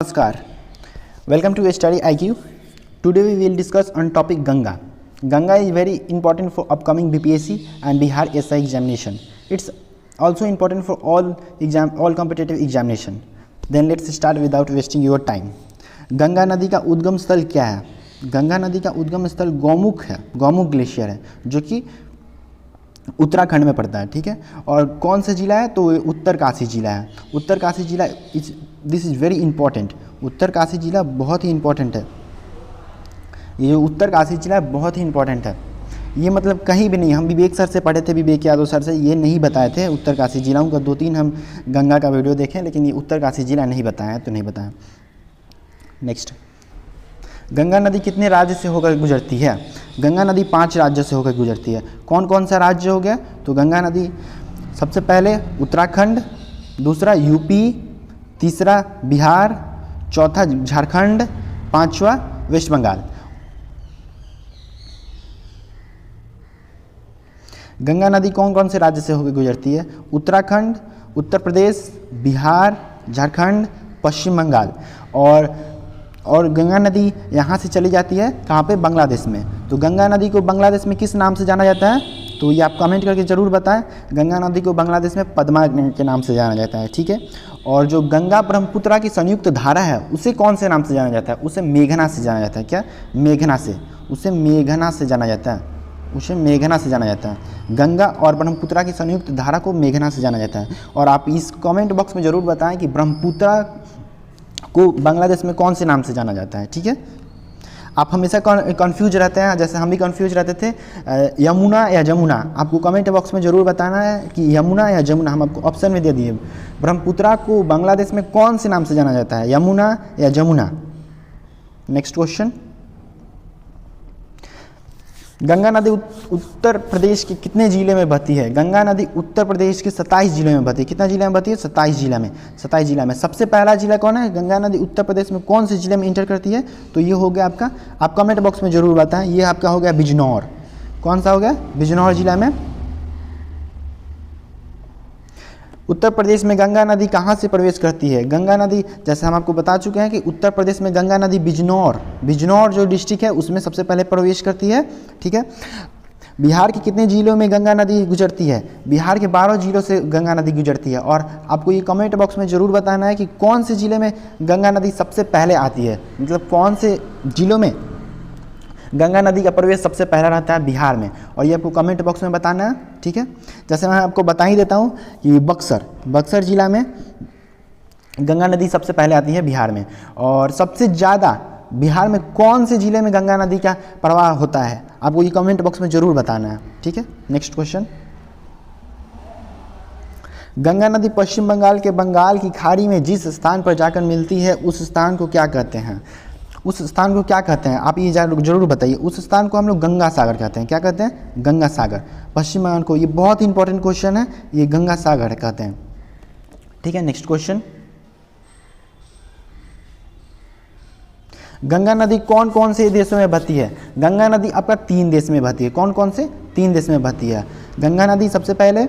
Namaskar. Welcome to Study IQ. Today we will discuss on topic Ganga. Ganga is very important for upcoming BPSC and Bihar SI examination. It's also important for all competitive examination. Then let's start without wasting your time. Ganga नदी का उद्गम स्थल क्या है? गंगा नदी का उद्गम स्थल गौमुख है, गौमुख ग्लेशियर है, जो कि उत्तराखंड में पड़ता है। ठीक है, और कौन सा जिला है? तो उत्तरकाशी जिला है। उत्तरकाशी जिला this is very important. Uttarkashi जिला बहुत ही इंपॉर्टेंट है। ये उत्तरकाशी जिला बहुत ही इंपॉर्टेंट है। ये मतलब कहीं भी नहीं, हम विवेक सर से पढ़े थे, विवेक यादव सर से, ये नहीं बताए थे उत्तरकाशी जिलाओं का। 2-3 हम गंगा का वीडियो देखें, लेकिन ये उत्तरकाशी जिला नहीं बताया है, तो नहीं बताया। नेक्स्ट, गंगा नदी कितने राज्य से होकर गुजरती है? गंगा नदी 5 राज्यों से होकर गुजरती है। कौन कौन सा राज्य हो गया? तो गंगा नदी सबसे पहले उत्तराखंड, दूसरा यूपी, तीसरा बिहार, चौथा झारखंड, पांचवा वेस्ट बंगाल। गंगा नदी कौन कौन से राज्य से होकर गुजरती है? उत्तराखंड, उत्तर प्रदेश, बिहार, झारखंड, पश्चिम बंगाल। और गंगा नदी यहाँ से चली जाती है कहाँ पे? बांग्लादेश में। तो गंगा नदी को बांग्लादेश में किस नाम से जाना जाता है? तो ये आप कमेंट करके ज़रूर बताएं। गंगा नदी को बांग्लादेश में पद्मा के नाम से जाना जाता है। ठीक है, और जो गंगा ब्रह्मपुत्रा की संयुक्त धारा है, उसे कौन से नाम से जाना जाता है? उसे मेघना से जाना जाता है। क्या? मेघना से। उसे मेघना से जाना जाता है। उसे मेघना से जाना जाता है। गंगा और ब्रह्मपुत्रा की संयुक्त धारा को मेघना से जाना जाता है। और आप इस कमेंट बॉक्स में ज़रूर बताएं कि ब्रह्मपुत्रा को बांग्लादेश में कौन से नाम से जाना जाता है। ठीक है, आप हमेशा कन्फ्यूज रहते हैं, जैसे हम भी कन्फ्यूज रहते थे, यमुना या जमुना। आपको कमेंट बॉक्स में ज़रूर बताना है कि यमुना या जमुना। हम आपको ऑप्शन में दे दिए। ब्रह्मपुत्रा को बांग्लादेश में कौन से नाम से जाना जाता है? यमुना या जमुना। नेक्स्ट क्वेश्चन, गंगा नदी उत्तर प्रदेश के कितने जिले में बहती है? गंगा नदी उत्तर प्रदेश के 27 जिलों में बहती है। कितना जिले में बहती है? 27 जिला में। 27 जिला में सबसे पहला जिला कौन है? गंगा नदी उत्तर प्रदेश में कौन से जिले में इंटर करती है? तो ये हो गया आपका, आप कमेंट बॉक्स में जरूर बताएं, ये आपका हो गया बिजनौर। कौन सा हो गया? बिजनौर जिला में। उत्तर प्रदेश में गंगा नदी कहाँ से प्रवेश करती है? गंगा नदी, जैसे हम आपको बता चुके हैं कि उत्तर प्रदेश में गंगा नदी बिजनौर जो डिस्ट्रिक्ट है उसमें सबसे पहले प्रवेश करती है। ठीक है, बिहार के कितने जिलों में गंगा नदी गुजरती है? बिहार के 12 जिलों से गंगा नदी गुजरती है। और आपको ये कमेंट बॉक्स में ज़रूर बताना है कि कौन से ज़िले में गंगा नदी सबसे पहले आती है, मतलब कौन से जिलों में गंगा नदी का प्रवेश सबसे पहला रहता है? बिहार में। और ये आपको कमेंट बॉक्स में बताना है। ठीक है, जैसे मैं आपको बता ही देता हूँ कि बक्सर जिला में गंगा नदी सबसे पहले आती है बिहार में। और सबसे ज़्यादा बिहार में कौन से जिले में गंगा नदी का प्रवाह होता है? आपको ये कमेंट बॉक्स में ज़रूर बताना है। ठीक है, नेक्स्ट क्वेश्चन, गंगा नदी पश्चिम बंगाल के बंगाल की खाड़ी में जिस स्थान पर जाकर मिलती है, उस स्थान को क्या कहते हैं? उस स्थान को क्या कहते हैं? आप ये जरूर बताइए। उस स्थान को हम लोग गंगा सागर कहते हैं। क्या कहते हैं? गंगा सागर। पश्चिम बंगाल को, ये बहुत इंपॉर्टेंट क्वेश्चन है, ये गंगा सागर कहते हैं। ठीक है, नेक्स्ट क्वेश्चन, गंगा नदी कौन कौन से देशों में बहती है? गंगा नदी आपका 3 देश में बहती है। कौन कौन से? 3 देश में बहती है। गंगा नदी सबसे पहले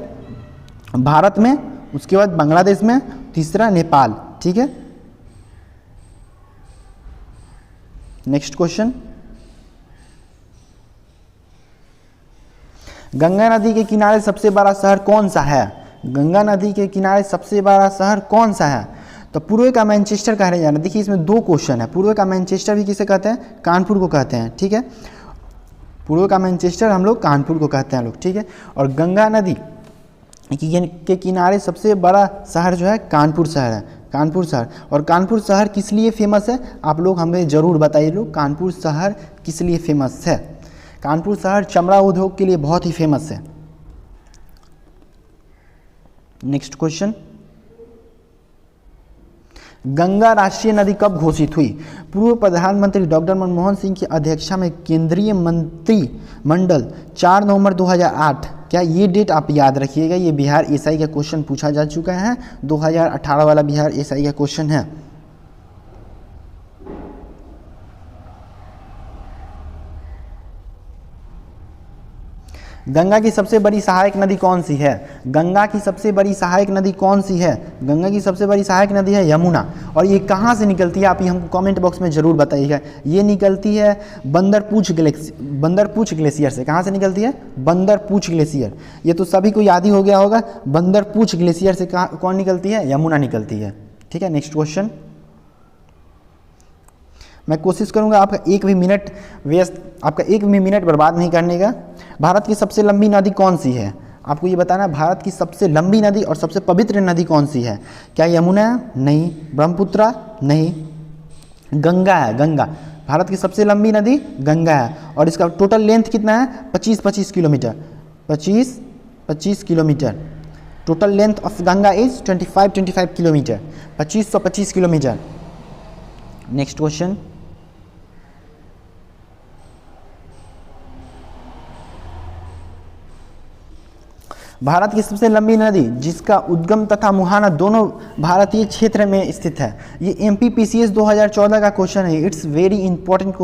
भारत में, उसके बाद बांग्लादेश में, तीसरा नेपाल। ठीक है, नेक्स्ट क्वेश्चन, गंगा नदी के किनारे सबसे बड़ा शहर कौन सा है? गंगा नदी के किनारे सबसे बड़ा शहर कौन सा है? तो पूर्व का मैनचेस्टर कहा जाना। देखिए इसमें 2 क्वेश्चन है। पूर्व का मैनचेस्टर भी किसे कहते हैं? कानपुर को कहते हैं। ठीक है, पूर्व का मैनचेस्टर हम लोग कानपुर को कहते हैं लोग। ठीक है, और गंगा नदी के किनारे सबसे बड़ा शहर जो है कानपुर शहर है। कानपुर शहर। और कानपुर शहर किस लिए फेमस है? आप लोग हमें ज़रूर बताइए लोग, कानपुर शहर किस लिए फेमस है? कानपुर शहर चमड़ा उद्योग के लिए बहुत ही फेमस है। नेक्स्ट क्वेश्चन, गंगा राष्ट्रीय नदी कब घोषित हुई? पूर्व प्रधानमंत्री डॉक्टर मनमोहन सिंह की अध्यक्षता में केंद्रीय मंत्रिमंडल 4 नवंबर 2008। क्या ये डेट आप याद रखिएगा, ये बिहार एसआई का क्वेश्चन पूछा जा चुका है। 2018 वाला बिहार एसआई का क्वेश्चन है। गंगा की सबसे बड़ी सहायक नदी कौन सी है? गंगा की सबसे बड़ी सहायक नदी कौन सी है? गंगा की सबसे बड़ी सहायक नदी है यमुना। और ये कहाँ से निकलती है आप ये हमको कमेंट बॉक्स में ज़रूर बताइएगा। ये निकलती है बंदरपूछ ग्लेशियर से। कहाँ से निकलती है? बंदरपूछ ग्लेशियर। ये तो सभी को याद ही हो गया होगा। बंदरपूछ ग्लेशियर से कौन निकलती है? यमुना निकलती है। ठीक है, नेक्स्ट क्वेश्चन। मैं कोशिश करूंगा आपका एक भी मिनट बर्बाद नहीं करने का। भारत की सबसे लंबी नदी कौन सी है? आपको ये बताना है भारत की सबसे लंबी नदी और सबसे पवित्र नदी कौन सी है? क्या यमुना? नहीं। ब्रह्मपुत्र? नहीं। गंगा है, गंगा। भारत की सबसे लंबी नदी गंगा है और इसका टोटल लेंथ कितना है? 25 kilometre. 25 kilometre. Total length of Ganga is 25 kilometre. 25 kilometre. Next question. Bharat की सबसे लंबी नदी जिसका उद्गम तथा मुहाना दोनों भारतीय क्षेत्र में स्थित है। ये MPPCS 2014 का क्वेश्चन है। It's very important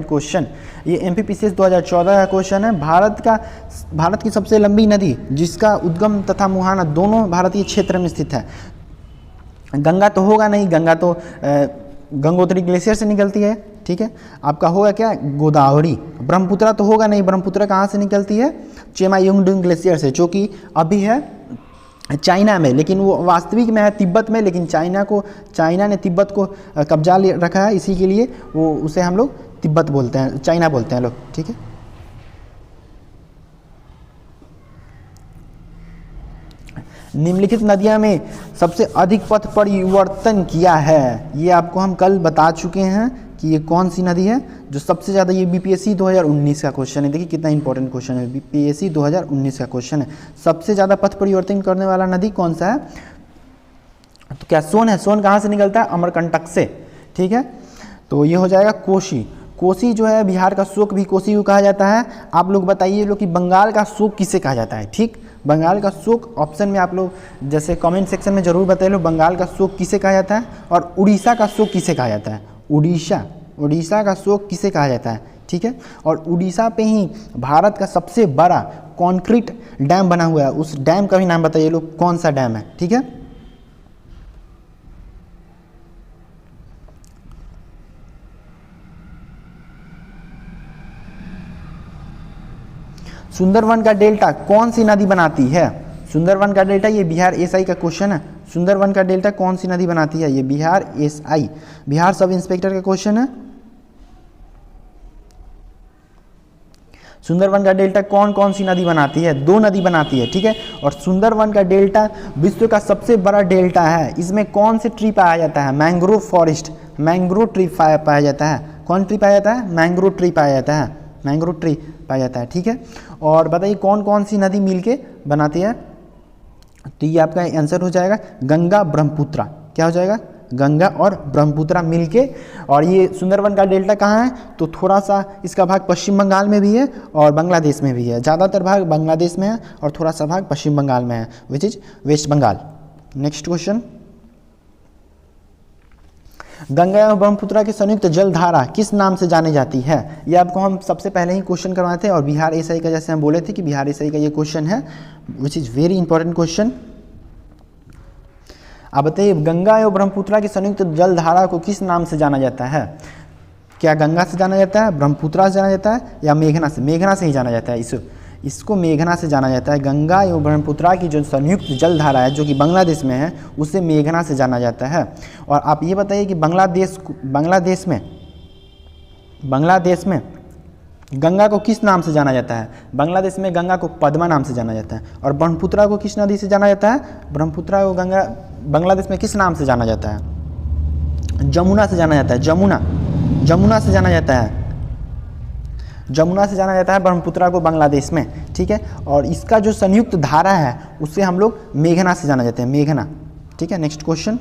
question. ये MPPCS 2014 का क्वेश्चन है। भारत की सबसे लंबी नदी जिसका उद्गम तथा मुहाना दोनों भारतीय क्षेत्र में स्थित है। गंगा तो होगा नहीं, गंगा तो गंगोत्री ग्लेशियर से निकलती है। ठीक है, आपका होगा क्या? गोदावरी। ब्रह्मपुत्र तो होगा नहीं, ब्रह्मपुत्र कहाँ से निकलती है? चेमायुंगडुंग ग्लेशियर से, जो कि अभी है चाइना में, लेकिन वो वास्तविक में है तिब्बत में। लेकिन चाइना ने तिब्बत को कब्जा ले रखा है, इसी के लिए वो उसे हम लोग तिब्बत बोलते हैं, चाइना बोलते हैं लोग। ठीक है, निम्नलिखित नदियों में सबसे अधिक पथ परिवर्तन किया है। ये आपको हम कल बता चुके हैं कि ये कौन सी नदी है जो सबसे ज़्यादा। ये BPSC 2019 का क्वेश्चन है। देखिए कितना इंपॉर्टेंट क्वेश्चन है। BPSC 2019 का क्वेश्चन है। सबसे ज़्यादा पथ परिवर्तन करने वाला नदी कौन सा है? तो क्या सोन है? सोन कहाँ से निकलता है? अमरकंटक से। ठीक है, तो ये हो जाएगा कोसी। कोसी जो है बिहार का शोक भी कोसी को कहा जाता है। आप लोग बताइए लोग कि बंगाल का शोक किसे कहा जाता है? ठीक, बंगाल का शोक ऑप्शन में आप लोग जैसे कमेंट सेक्शन में ज़रूर बताइए लो बंगाल का शोक किसे कहा जाता है और उड़ीसा का शोक किसे कहा जाता है। उड़ीसा का शोक किसे कहा जाता है? ठीक है, और उड़ीसा पे ही भारत का सबसे बड़ा कंक्रीट डैम बना हुआ है। उस डैम का भी नाम बताइए लोग, कौन सा डैम है? ठीक है, सुंदरवन का डेल्टा कौन सी नदी बनाती है? सुंदरवन का डेल्टा, ये बिहार SI का क्वेश्चन है। सुंदरवन का डेल्टा कौन सी नदी बनाती है? ये Bihar SI, Bihar sub inspector का क्वेश्चन है। सुंदरवन का डेल्टा कौन सी नदी बनाती है? 2 नदी बनाती है। ठीक है, और सुंदरवन का डेल्टा विश्व का सबसे बड़ा डेल्टा है। इसमें कौन से ट्री पाया जाता है? मैंग्रोव फॉरेस्ट, मैंग्रोव ट्री पाया जाता है। कौन ट्री पाया जाता है? मैंग्रोव ट्री पाया जाता है। मैंग्रोव ट्री पाया जाता है। ठीक है, और बताइए कौन सी नदी मिलके बनाती है? तो ये आपका आंसर हो जाएगा गंगा ब्रह्मपुत्र। क्या हो जाएगा? गंगा और ब्रह्मपुत्र मिलके। और ये सुंदरवन का डेल्टा कहाँ है? तो थोड़ा सा इसका भाग पश्चिम बंगाल में भी है और बांग्लादेश में भी है। ज़्यादातर भाग बांग्लादेश में है और थोड़ा सा भाग पश्चिम बंगाल में है, which is West Bengal. Next question. Ganga एवं ब्रह्मपुत्र की संयुक्त जलधारा किस नाम से जानी जाती है? ये आपको हम सबसे पहले ही क्वेश्चन करवाए थे और बिहार SI का, जैसे हम बोले थे कि बिहार SI का ये क्वेश्चन है, which is very important question. आप बताइए गंगा एवं ब्रह्मपुत्र की संयुक्त जलधारा को किस नाम से जाना जाता है? क्या गंगा से जाना जाता है, ब्रह्मपुत्र से जाना जाता है या मेघना से? मेघना से ही जाना जाता है। इसको मेघना से जाना जाता है। गंगा एवं ब्रह्मपुत्र की जो संयुक्त जलधारा है जो कि बांग्लादेश में है, उसे मेघना से जाना जाता है। और आप ये बताइए कि बांग्लादेश में गंगा को किस नाम से जाना जाता है? बांग्लादेश में गंगा को पद्मा नाम से जाना जाता है। और ब्रह्मपुत्र को किस नदी से जाना जाता है? ब्रह्मपुत्र को बांग्लादेश में किस नाम से जाना जाता है? जमुना से जाना जाता है। जमुना से जाना जाता है। जमुना से जाना जाता है ब्रह्मपुत्र को बांग्लादेश में। ठीक है, और इसका जो संयुक्त धारा है उसे हम लोग मेघना से जाना जाते हैं। मेघना। ठीक है, नेक्स्ट क्वेश्चन।